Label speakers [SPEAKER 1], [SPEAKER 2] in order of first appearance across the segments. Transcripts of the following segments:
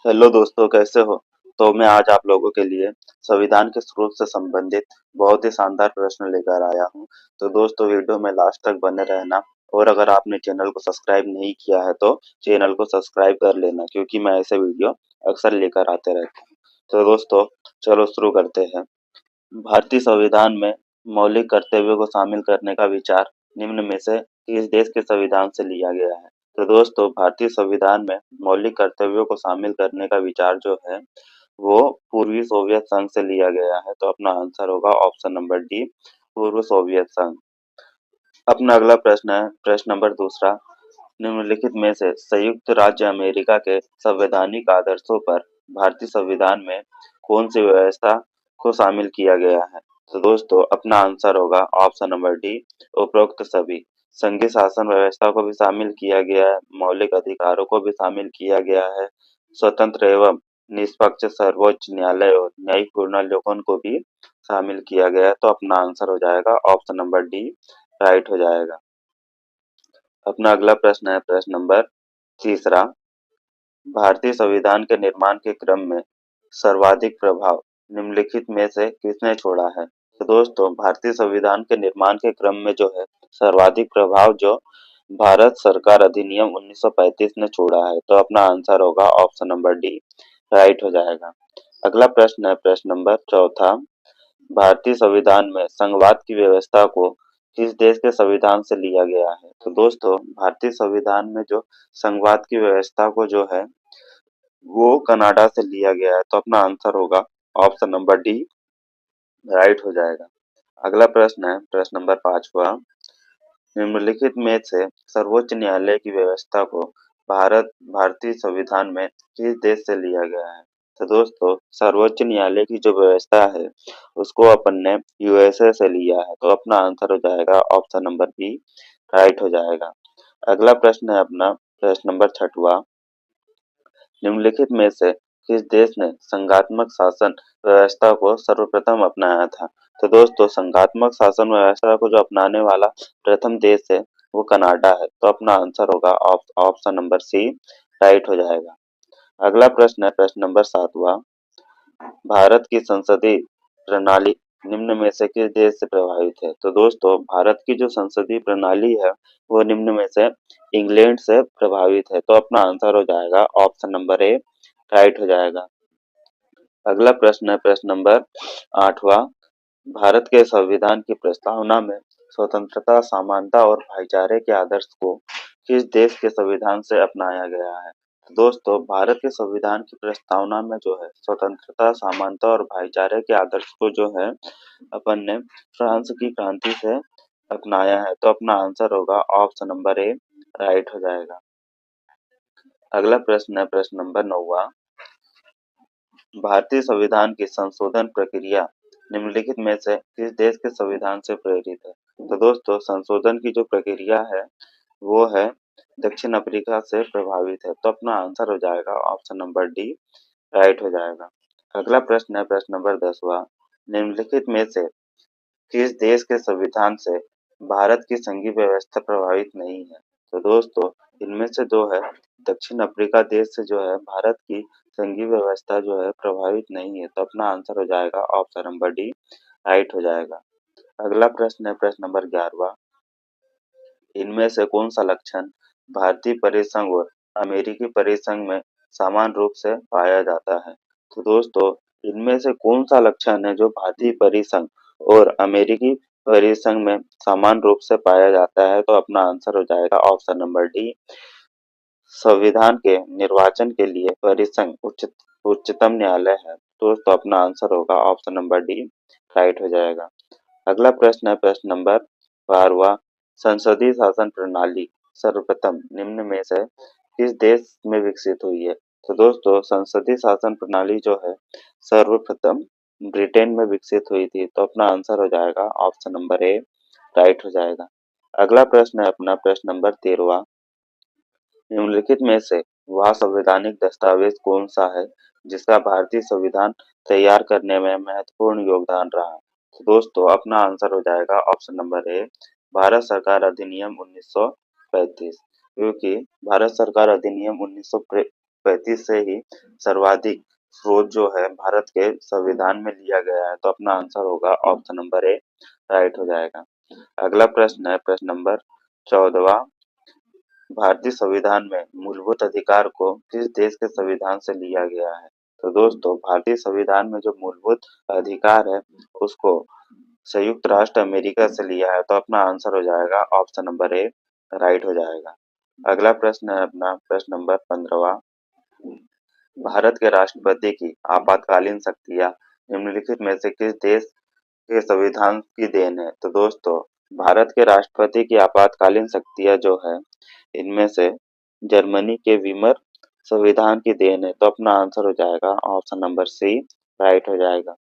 [SPEAKER 1] Hello दोस्तों, कैसे हो? तो मैं आज आप लोगों के लिए संविधान के स्रोत से संबंधित बहुत ही शानदार प्रश्न लेकर आया हूँ। तो दोस्तों, वीडियो में लास्ट तक बने रहना। और अगर आपने चैनल को सब्सक्राइब नहीं किया है तो चैनल को सब्सक्राइब कर लेना, क्योंकि मैं ऐसे वीडियो अक्सर लेकर आते रहता हूँ। तो दोस्तों, चलो शुरू करते हैं। भारतीय संविधान में मौलिक कर्तव्यों को शामिल करने का विचार निम्न में से किस देश के संविधान से लिया गया है? तो दोस्तों, भारतीय संविधान में मौलिक कर्तव्यों को शामिल करने का विचार जो है वो पूर्वी सोवियत संघ से लिया गया है। तो अपना आंसर होगा ऑप्शन नंबर डी, पूर्व सोवियत संघ। अपना अगला प्रश्न है, प्रश्न नंबर दूसरा। निम्नलिखित में से संयुक्त राज्य अमेरिका के संवैधानिक आदर्शों पर भारतीय संविधान में कौन सी व्यवस्था को शामिल किया गया है? तो दोस्तों, अपना आंसर होगा ऑप्शन नंबर डी, उपरोक्त सभी। संघीय शासन व्यवस्था को भी शामिल किया गया है, मौलिक अधिकारों को भी शामिल किया गया है, स्वतंत्र एवं निष्पक्ष सर्वोच्च न्यायालय और न्यायिक पुनर्विलोकन को भी शामिल किया गया है। तो अपना आंसर हो जाएगा ऑप्शन नंबर डी, राइट हो जाएगा। अपना अगला प्रश्न है, प्रश्न नंबर तीसरा। भारतीय संविधान के निर्माण के क्रम में सर्वाधिक प्रभाव निम्नलिखित में से किसने छोड़ा है? तो दोस्तों, भारतीय संविधान के निर्माण के क्रम में जो है सर्वाधिक प्रभाव जो भारत सरकार अधिनियम 1935 ने छोड़ा है। तो अपना आंसर होगा ऑप्शन नंबर डी, राइट हो जाएगा। अगला प्रश्न है, प्रश्न नंबर चौथा। भारतीय संविधान में संघवाद की व्यवस्था को किस देश के संविधान से लिया गया है? तो दोस्तों, भारतीय संविधान में जो संघवाद की व्यवस्था को जो है वो कनाडा से लिया गया है। तो अपना आंसर होगा ऑप्शन नंबर डी, राइट हो जाएगा। अगला प्रश्न है, प्रश्न नंबर पांचवा। निम्नलिखित में से सर्वोच्च न्यायालय की व्यवस्था को भारतीय संविधान में किस देश से लिया गया है? तो दोस्तों, सर्वोच्च न्यायालय की जो व्यवस्था है उसको अपन ने यूएसए से लिया है। तो अपना आंसर हो जाएगा ऑप्शन नंबर बी, राइट हो जाएगा। अगला प्रश्न है अपना, प्रश्न नंबर छठवा। निम्नलिखित में से किस देश ने संघात्मक शासन व्यवस्था को सर्वप्रथम अपनाया था? तो दोस्तों, संघात्मक शासन व्यवस्था को जो अपनाने वाला प्रथम देश है वो कनाडा है। तो अपना आंसर होगा ऑप्शन नंबर सी, राइट हो जाएगा। अगला प्रश्न है, प्रश्न नंबर सातवां। भारत की संसदीय प्रणाली निम्न में से किस देश से प्रभावित है? तो दोस्तों, भारत की जो संसदीय प्रणाली है वो निम्न में से इंग्लैंड से प्रभावित है। तो अपना आंसर हो जाएगा ऑप्शन नंबर ए, राइट हो जाएगा। अगला प्रश्न है, प्रश्न नंबर आठवां। भारत के संविधान की प्रस्तावना में स्वतंत्रता, समानता और भाईचारे के आदर्श को किस देश के संविधान से अपनाया गया है? तो दोस्तों, भारत के संविधान की प्रस्तावना में जो है स्वतंत्रता, समानता और भाईचारे के आदर्श को जो है अपन ने फ्रांस की क्रांति से अपनाया है। तो अपना आंसर होगा ऑप्शन नंबर ए, राइट हो जाएगा। अगला प्रश्न है, प्रश्न नंबर नौवा। भारतीय संविधान की संशोधन प्रक्रिया निम्नलिखित में से किस देश के संविधान से प्रेरित है? तो दोस्तों, संशोधन की जो प्रक्रिया है वो है दक्षिण अफ्रीका से प्रभावित है। तो अपना आंसर हो जाएगा ऑप्शन नंबर डी, राइट हो जाएगा। अगला प्रश्न है, प्रश्न नंबर 10वां। निम्नलिखित में से किस देश के संविधान से भारत की संघीय व्यवस्था प्रभावित नहीं है? तो दोस्तों, इनमें से जो है दक्षिण अफ्रीका देश से जो है भारत की संघीय व्यवस्था जो है प्रभावित नहीं है। तो अपना आंसर हो जाएगा ऑप्शन नंबर डी, राइट हो जाएगा। अगला प्रश्न है, प्रश्न नंबर 11वां। इनमें से कौन सा लक्षण भारतीय परिसंघ और अमेरिकी परिसंघ में समान रूप से पाया जाता है? तो दोस्तों, इनमें से कौन सा लक्षण है जो भारतीय परिसंघ और अमेरिकी परिसंघ में समान रूप से पाया जाता है? तो अपना आंसर हो जाएगा ऑप्शन नंबर डी, संविधान के निर्वाचन के लिए परिसंघ उच्चतम न्यायालय है। तो अपना आंसर होगा ऑप्शन नंबर डी, राइट हो जाएगा। अगला प्रश्न है, प्रश्न नंबर 12वां। संसदीय शासन प्रणाली सर्वप्रथम निम्न में से किस देश में विकसित हुई है? तो दोस्तों, संसदीय शासन प्रणाली जो है सर्वप्रथम ब्रिटेन में विकसित हुई थी। तो अपना आंसर हो जाएगा ऑप्शन नंबर ए, राइट हो जाएगा। अगला प्रश्न है अपना, प्रश्न नंबर 13वां। निम्नलिखित में से वह संवैधानिक दस्तावेज कौन सा है जिसका भारतीय संविधान तैयार करने में महत्वपूर्ण योगदान रहा? तो दोस्तों, अपना आंसर हो जाएगा ऑप्शन नंबर ए, भारत सरकार अधिनियम 1935। क्योंकि भारत सरकार अधिनियम 1935 1935 से ही सर्वाधिक स्रोत जो है भारत के संविधान में लिया गया है, तो अपना आंसर होगा ऑप्शन नंबर ए राइट हो जाएगा। अगला प्रश्न है प्रश्न नंबर 14वां। भारतीय संविधान में मूलभूत अधिकार को किस देश के संविधान से लिया गया है? तो दोस्तों भारतीय संविधान में जो मूलभूत अधिकार है उसको संयुक्त राष्ट्र अमेरिका से लिया है, तो अपना आंसर हो जाएगा ऑप्शन नंबर ए राइट हो जाएगा। अगला प्रश्न है अपना प्रश्न नंबर 15वां। भारत के राष्ट्रपति की आपातकालीन शक्तियां निम्नलिखित में से किस देश के संविधान की देन है? तो दोस्तों भारत के राष्ट्रपति की आपातकालीन शक्तियां जो है इनमें से जर्मनी के वीमर संविधान की देन है, तो अपना आंसर हो जाएगा ऑप्शन नंबर सी राइट हो जाएगा।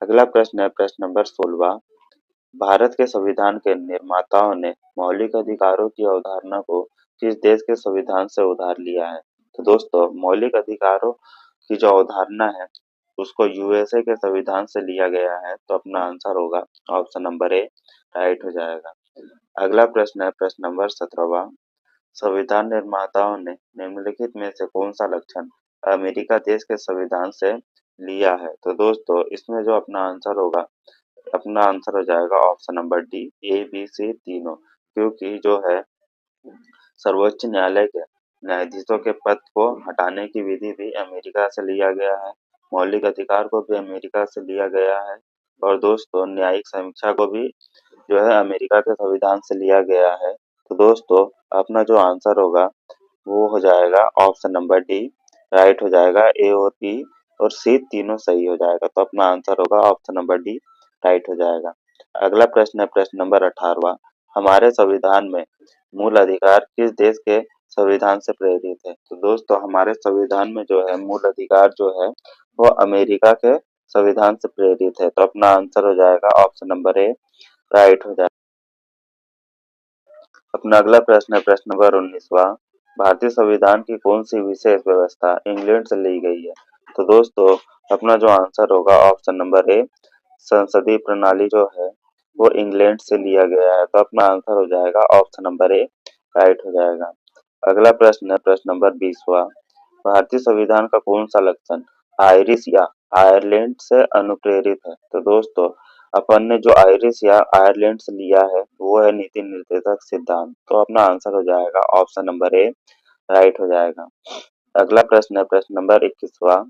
[SPEAKER 1] अगला प्रश्न है प्रश्न नंबर 16वां। भारत के संविधान के निर्माताओं ने मौलिक अधिकारों की अवधारणा को किस देश के संविधान से उधार लिया है? तो दोस्तों मौलिक अधिकारों की जो अवधारणा है उसको यूएसए के संविधान से लिया गया है, तो अपना आंसर होगा ऑप्शन नंबर ए राइट हो जाएगा। अगला प्रश्न है प्रश्न नंबर 17वां। संविधान निर्माताओं ने निम्नलिखित में से कौन सा लक्षण अमेरिका देश के संविधान से लिया है? तो दोस्तों इसमें जो अपना आंसर हो जाएगा option number D A B C तीनों, क्योंकि जो है सर्वोच्च न्यायालय के न्यायाधीशों के पद को हटाने की विधि भी अमेरिका से लिया गया है, मौलिक अधिकार को भी अमेरिका से लिया गया है और दोस्तों न्यायिक समीक्षा को भी जो है अमेरिका के संविधान से लिया गया है। तो दोस्तों अपना जो आंसर होगा वो हो जाएगा ऑप्शन नंबर डी राइट हो जाएगा। ए और बी और सी तीनों सही हो जाएगा, तो अपना आंसर होगा ऑप्शन नंबर डी राइट हो जाएगा। अगला प्रश्न है प्रश्न नंबर 18वां। हमारे संविधान में मूल अधिकार किस देश के संविधान से प्रेरित है? तो दोस्तों हमारे संविधान में जो है मूल अधिकार जो है वो अमेरिका के संविधान से प्रेरित है, तो अपना आंसर हो जाएगा ऑप्शन नंबर ए राइट हो जाएगा। अपना अगला प्रश्न है प्रश्न नंबर 19वां। भारतीय संविधान की कौन सी विशेष व्यवस्था इंग्लैंड से ली गई है? तो दोस्तों अपना जो आंसर होगा ऑप्शन नंबर ए संसदीय प्रणाली जो है वो इंग्लैंड से लिया गया है, तो अपना आंसर हो जाएगा ऑप्शन नंबर ए राइट हो जाएगा। अगला प्रश्न है प्रश्न नंबर 20वां। भारतीय संविधान का कौन सा लक्षण आयरिश या आयरलैंड से अनुप्रेरित है? तो दोस्तों अपन ने जो आयरिश या आयरलैंड से लिया है वो है नीति निर्देशक सिद्धांत, तो अपना आंसर हो जाएगा ऑप्शन नंबर ए राइट हो जाएगा। अगला प्रश्न है प्रश्न नंबर 21वां।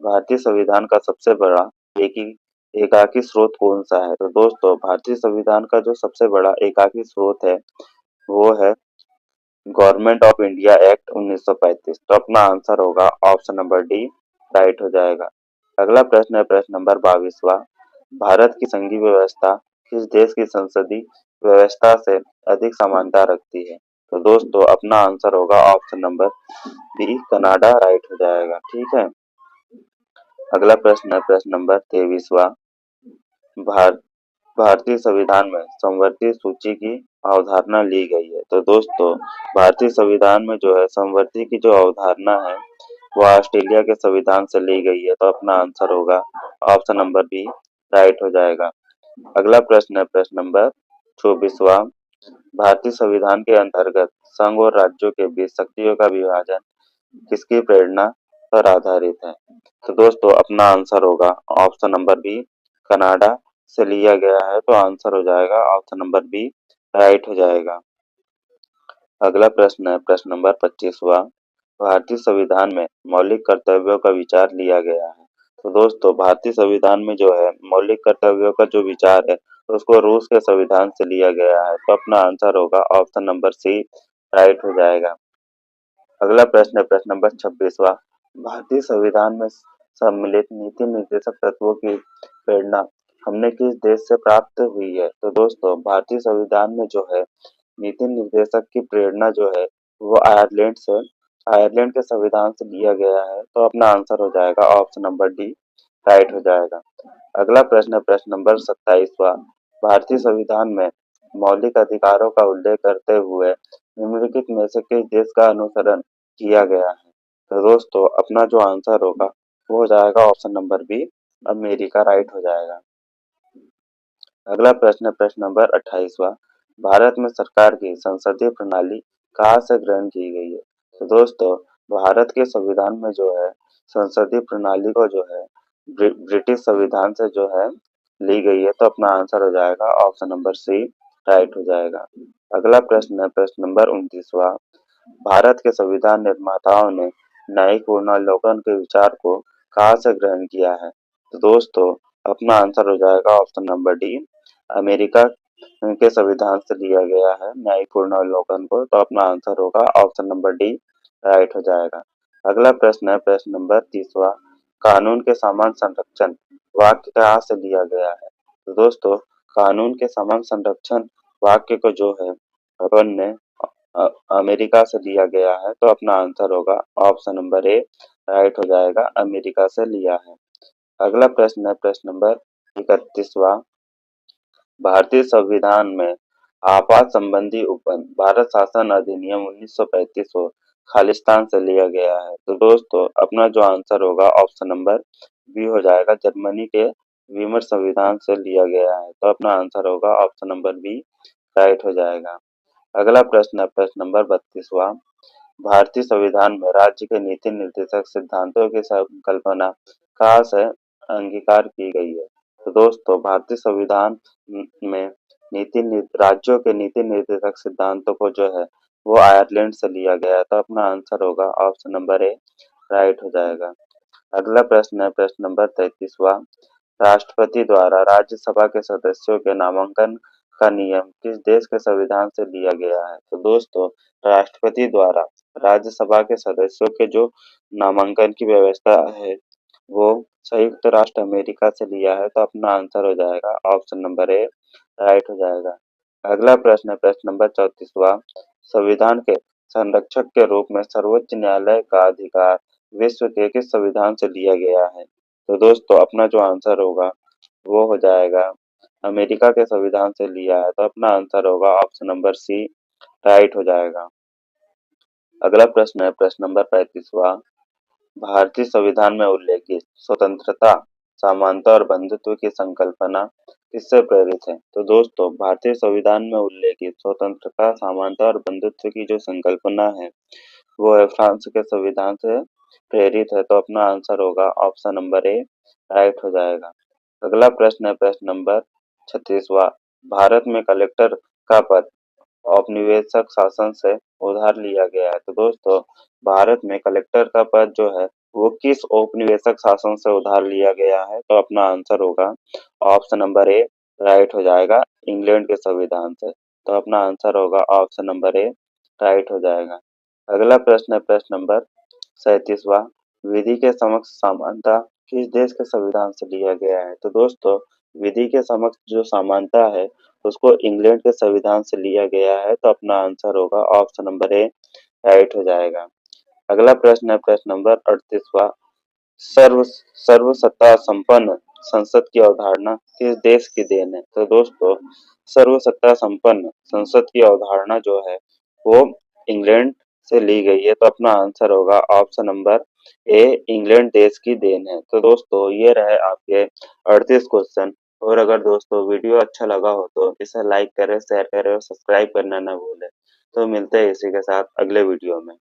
[SPEAKER 1] भारतीय संविधान का सबसे बड़ा एकी एकाकी स्रोत कौन सा है? तो दोस्तों भारतीय संविधान का जो सबसे बड़ा एकाकी स्रोत है वो है गवर्नमेंट ऑफ इंडिया एक्ट 1935, तो अपना आंसर होगा ऑप्शन नंबर डी राइट हो जाएगा। अगला प्रश्न है प्रश्न नंबर 22वां। भारत की संघीय व्यवस्था किस देश की संसदीय व्यवस्था से अधिक समानता रखती है? तो दोस्तों अपना आंसर होगा option number B Canada right हो जाएगा। ठीक है। अगला प्रश्न है प्रश्न नंबर 23वां। भार भारतीय संविधान में समवर्ती सूची की अवधारणा ली गई है। तो दोस्तों भारतीय संविधान में जो है समवर्ती की जो अवधारणा है वो ऑस्ट्रेलिया के संविधान से ली गई है, तो अपना आंसर होगा ऑप्शन नंबर बी राइट हो जाएगा। अगला प्रश्न है प्रश्न नंबर 24वां। भारतीय संविधान के अंतर्गत संघ और राज्यों के बीच शक्तियों का विभाजन किसकी प्रेरणा पर आधारित है? तो दोस्तों अपना आंसर होगा ऑप्शन नंबर बी कनाडा से लिया गया है, तो आंसर हो जाएगा ऑप्शन नंबर बी राइट हो जाएगा। अगला प्रश्न है प्रश्न नंबर 25वां। भारतीय संविधान में मौलिक कर्तव्यों का विचार लिया गया है। तो दोस्तों भारतीय संविधान में जो है मौलिक कर्तव्यों का जो विचार है उसको रूस के संविधान से लिया गया है, तो अपना आंसर होगा ऑप्शन नंबर सी राइट हो जाएगा। अगला प्रश्न है प्रश्न नंबर 26वां। भारतीय संविधान में सम्मिलित नीति निर्देशक तत्वों की प्रेरणा हमने किस देश से प्राप्त हुई है? तो दोस्तों भारतीय संविधान में जो है नीति निर्देशक की प्रेरणा जो है वो आयरलैंड के संविधान से लिया गया है, तो अपना आंसर हो जाएगा ऑप्शन नंबर डी राइट हो जाएगा। अगला प्रश्न है प्रश्न नंबर 27वां। भारतीय संविधान में मौलिक अधिकारों का उल्लेख करते हुए निम्नलिखित में से किस देश का अनुसरण किया गया है? तो दोस्तों अपना जो आंसर होगा वो हो जाएगा option number B America right हो जाएगा। अगला प्रश्न है प्रश्न नंबर 28वां। भारत में सरकार की संसदीय प्रणाली कहाँ से ग्रहण की गई है? तो दोस्तों भारत के संविधान में जो है संसदीय प्रणाली को जो है ब्रिटिश संविधान से जो है ली गई है, तो अपना आंसर हो जाएगा ऑप्शन नंबर सी राइट हो जाएगा। अगला प्रश्न है प्रश्न नंबर 29वां। भारत के संविधान निर्माताओं ने न्यायिक पुनर्विलोकन के विचार को कहाँ से ग्रहण किया है? तो दोस्तों अपना आंसर हो जाएगा ऑप्शन नंबर डी, अमेरिका के संविधान से लिया गया है न्यायिक पुनर्विलोकन को, तो अपना आंसर होगा ऑप्शन नंबर डी राइट हो जाएगा। अगला प्रश्न है प्रश्न नंबर 30वां। कानून के समान संरक्षण वाक्य कहाँ से लिया गया है? तो दोस्तों कानून के समान संरक्षण वाक्य को जो है अपन ने अमेरिका से लिया गया है, तो अपना आंसर होगा ऑप्शन नंबर ए राइट हो जाएगा, अमेरिका से लिया है। अगला प्रश्न है प्रश्न नंबर 31वां। भारतीय संविधान में आपात संबंधी उपबंध भारत शासन अधिनियम 1935 को खालिस्तान से लिया गया है, तो दोस्तों अपना जो आंसर होगा ऑप्शन नंबर बी हो जाएगा, जर्मनी के वीमर संविधान से लिया गया है, तो अपना आंसर होगा ऑप्शन नंबर बी राइट हो जाएगा। अगला प्रश्न है प्रश्न नंबर 32वां। भारतीय संविधान में राज्य के नीति निर्देशक सिद्धांतों की संकल्पना कहाँ से अंगीकार की गई है? तो दोस्तों भारतीय संविधान में राज्यों के नीति निर्देशक सिद्धांतों को जो है वो आयरलैंड से लिया गया है, तो अपना आंसर होगा ऑप्शन नंबर ए राइट हो जाएगा। अगला प्रश्न है प्रश्न नंबर 33वां। राष्ट्रपति द्वारा राज्यसभा के सदस्यों के नामांकन का नियम किस देश के संविधान से लिया गया है? तो दोस्तों राष्ट्रपति द्वारा राज्यसभा के सदस्यों के जो नामांकन की व्यवस्था है वो संयुक्त राष्ट्र अमेरिका से लिया है, तो अपना आंसर हो जाएगा ऑप्शन नंबर ए राइट हो जाएगा। अगला प्रश्न है प्रश्न नंबर 34वां। संविधान के संरक्षक के रूप में सर्वोच्च न्यायालय का अधिकार विश्व के किस संविधान से लिया गया है? तो दोस्तों अपना जो आंसर होगा वो हो जाएगा अमेरिका के संविधान से लिया है, तो अपना आंसर होगा ऑप्शन नंबर सी राइट हो जाएगा। अगला प्रश्न है प्रश्न नंबर 35वां। भारतीय संविधान में उल्लेखित स्वतंत्रता, समानता और बंधुत्व की संकल्पना किससे प्रेरित है? तो दोस्तों भारतीय संविधान में उल्लेखित स्वतंत्रता, समानता और बंधुत्व की जो संकल्पना है वो है फ्रांस के संविधान से प्रेरित है, तो अपना आंसर होगा ऑप्शन नंबर ए राइट हो जाएगा। अगला प्रश्न है प्रश्न नंबर 36वां। भारत में कलेक्टर का पद औपनिवेशिक शासन से उधार लिया गया है, तो दोस्तों भारत में कलेक्टर का पद जो है वो किस औपनिवेशिक शासन से उधार लिया गया है? तो अपना आंसर होगा ऑप्शन नंबर ए राइट हो जाएगा, इंग्लैंड के संविधान से, तो अपना आंसर होगा ऑप्शन नंबर ए राइट हो जाएगा। अगला प्रश्न है प्रश्न नंबर 37वां। विधि के समक्ष समानता किस देश के संविधान से लिया गया है? तो दोस्तों विधि के समक्ष जो समानता है उसको इंग्लैंड के संविधान से लिया गया है, तो अपना आंसर होगा ऑप्शन नंबर ए राइट हो जाएगा। अगला प्रश्न है प्रश्न नंबर 38वां। सर्व सर्वसत्ता संपन्न संसद की अवधारणा किस देश की देन है? तो दोस्तों सर्वसत्ता संपन्न संसद की अवधारणा जो है वो इंग्लैंड से ली गई है, तो अपना आंसर होगा ऑप्शन नंबर ए इंग्लैंड देश की देन है। तो दोस्तों ये रहे आपके 38 क्वेश्चन। और अगर दोस्तों वीडियो अच्छा लगा हो तो इसे लाइक करें, शेयर करें और सब्सक्राइब करना ना भूलें। तो मिलते हैं इसी के साथ अगले वीडियो में।